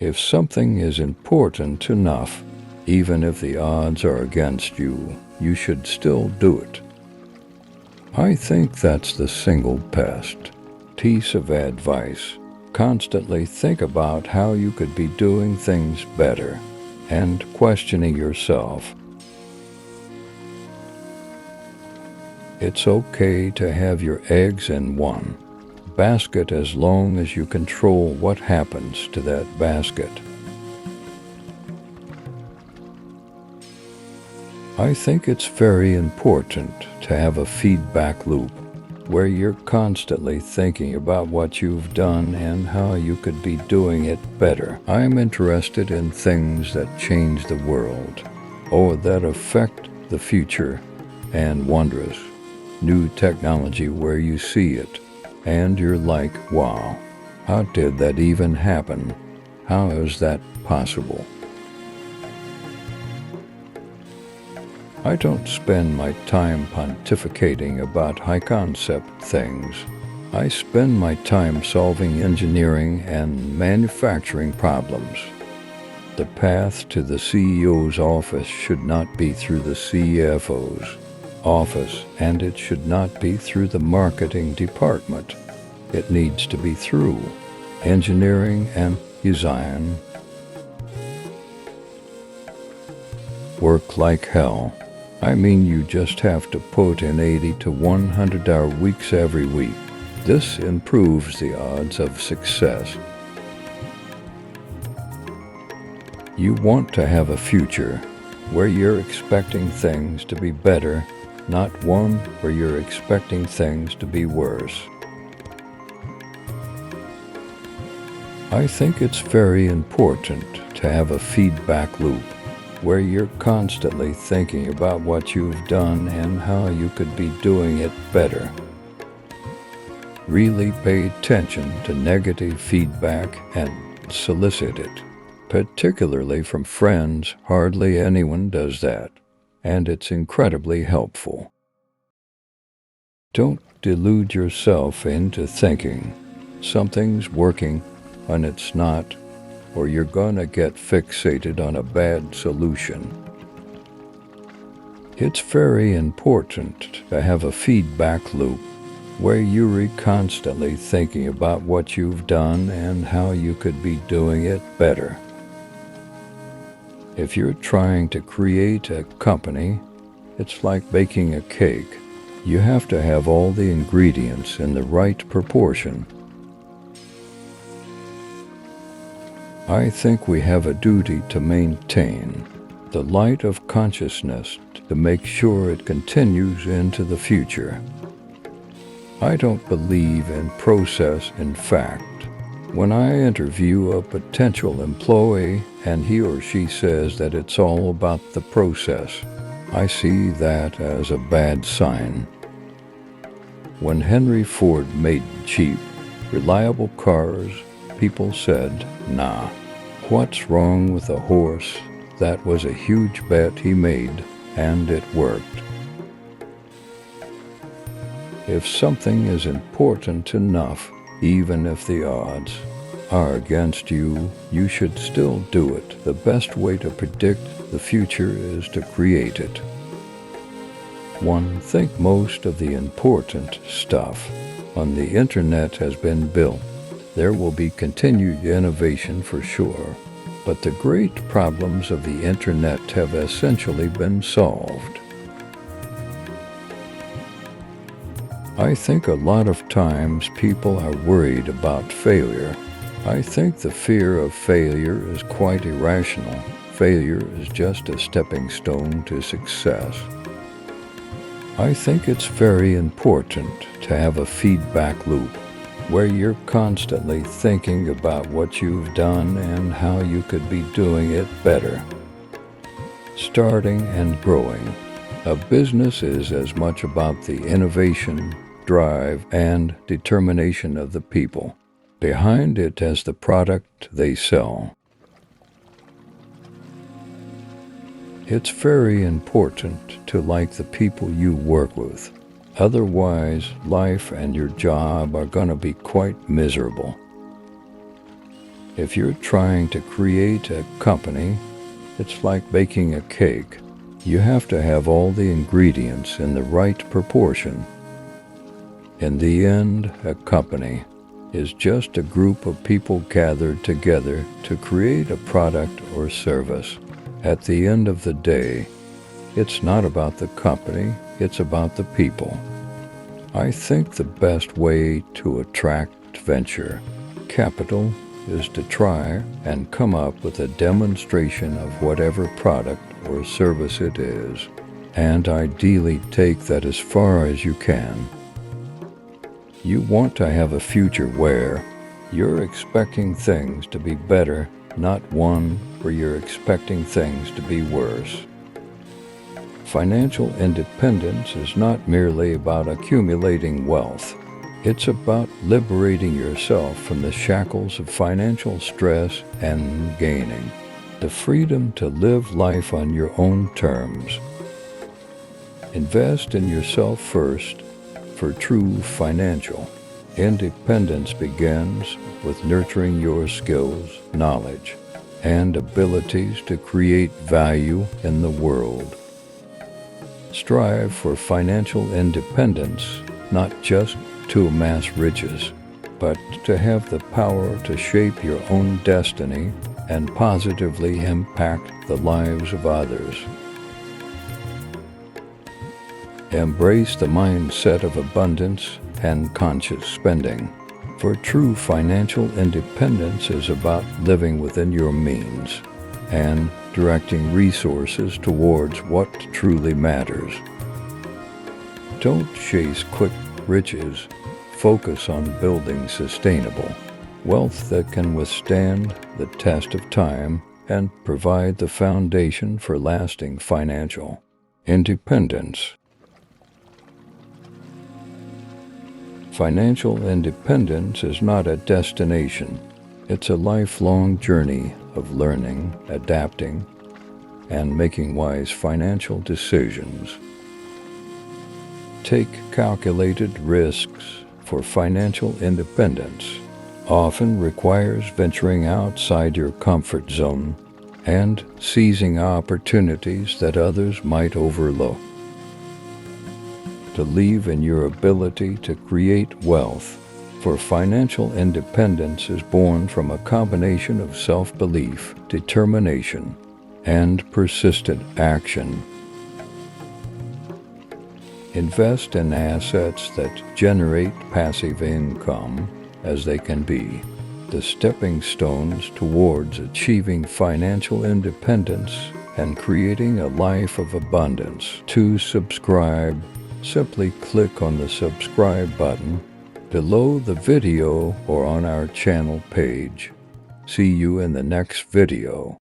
If something is important enough, even if the odds are against you, you should still do it. I think that's the single best piece of advice. Constantly think about how you could be doing things better and questioning yourself. It's okay to have your eggs in one basket as long as you control what happens to that basket. I think it's very important to have a feedback loop where you're constantly thinking about what you've done and how you could be doing it better. I'm interested in things that change the world or that affect the future, and wondrous new technology where you see it and you're like, wow, how did that even happen? How is that possible? I don't spend my time pontificating about high-concept things. I spend my time solving engineering and manufacturing problems. The path to the CEO's office should not be through the CFO's office, and it should not be through the marketing department. It needs to be through engineering and design. Work like hell. I mean, you just have to put in 80 to 100-hour weeks every week. This improves the odds of success. You want to have a future where you're expecting things to be better, not one where you're expecting things to be worse. I think it's very important to have a feedback loop where you're constantly thinking about what you've done and how you could be doing it better. Really pay attention to negative feedback and solicit it, particularly from friends. Hardly anyone does that, and it's incredibly helpful. Don't delude yourself into thinking something's working when it's not, or you're gonna get fixated on a bad solution. It's very important to have a feedback loop where you're constantly thinking about what you've done and how you could be doing it better. If you're trying to create a company, it's like baking a cake. You have to have all the ingredients in the right proportion. I think we have a duty to maintain the light of consciousness to make sure it continues into the future. I don't believe in process. In fact, when I interview a potential employee and he or she says that it's all about the process, I see that as a bad sign. When Henry Ford made cheap, reliable cars, people said, nah, what's wrong with a horse? That was a huge bet he made, and it worked. If something is important enough, even if the odds are against you, you should still do it. The best way to predict the future is to create it. One think most of the important stuff on the internet has been built. There will be continued innovation for sure, but the great problems of the internet have essentially been solved. I think a lot of times people are worried about failure. I think the fear of failure is quite irrational. Failure is just a stepping stone to success. I think it's very important to have a feedback loop where you're constantly thinking about what you've done and how you could be doing it better. Starting and growing a business is as much about the innovation, drive, and determination of the people behind it as the product they sell. It's very important to like the people you work with. Otherwise, life and your job are going to be quite miserable. If you're trying to create a company, it's like baking a cake. You have to have all the ingredients in the right proportion. In the end, a company is just a group of people gathered together to create a product or service. At the end of the day, it's not about the company, it's about the people. I think the best way to attract venture capital is to try and come up with a demonstration of whatever product or service it is, and ideally take that as far as you can. You want to have a future where you're expecting things to be better, not one where you're expecting things to be worse. Financial independence is not merely about accumulating wealth. It's about liberating yourself from the shackles of financial stress and gaining the freedom to live life on your own terms. Invest in yourself first, for true financial independence begins with nurturing your skills, knowledge, and abilities to create value in the world. Strive for financial independence, not just to amass riches, but to have the power to shape your own destiny and positively impact the lives of others. Embrace the mindset of abundance and conscious spending, for true financial independence is about living within your means and directing resources towards what truly matters. Don't chase quick riches. Focus on building sustainable wealth that can withstand the test of time and provide the foundation for lasting financial independence. Financial independence is not a destination. It's a lifelong journey of learning, adapting, and making wise financial decisions. Take calculated risks, for financial independence often requires venturing outside your comfort zone and seizing opportunities that others might overlook. Believe in your ability to create wealth, for financial independence is born from a combination of self-belief, determination, and persistent action. Invest in assets that generate passive income, as they can be the stepping stones towards achieving financial independence and creating a life of abundance. To subscribe, simply click on the subscribe button below the video or on our channel page. See you in the next video.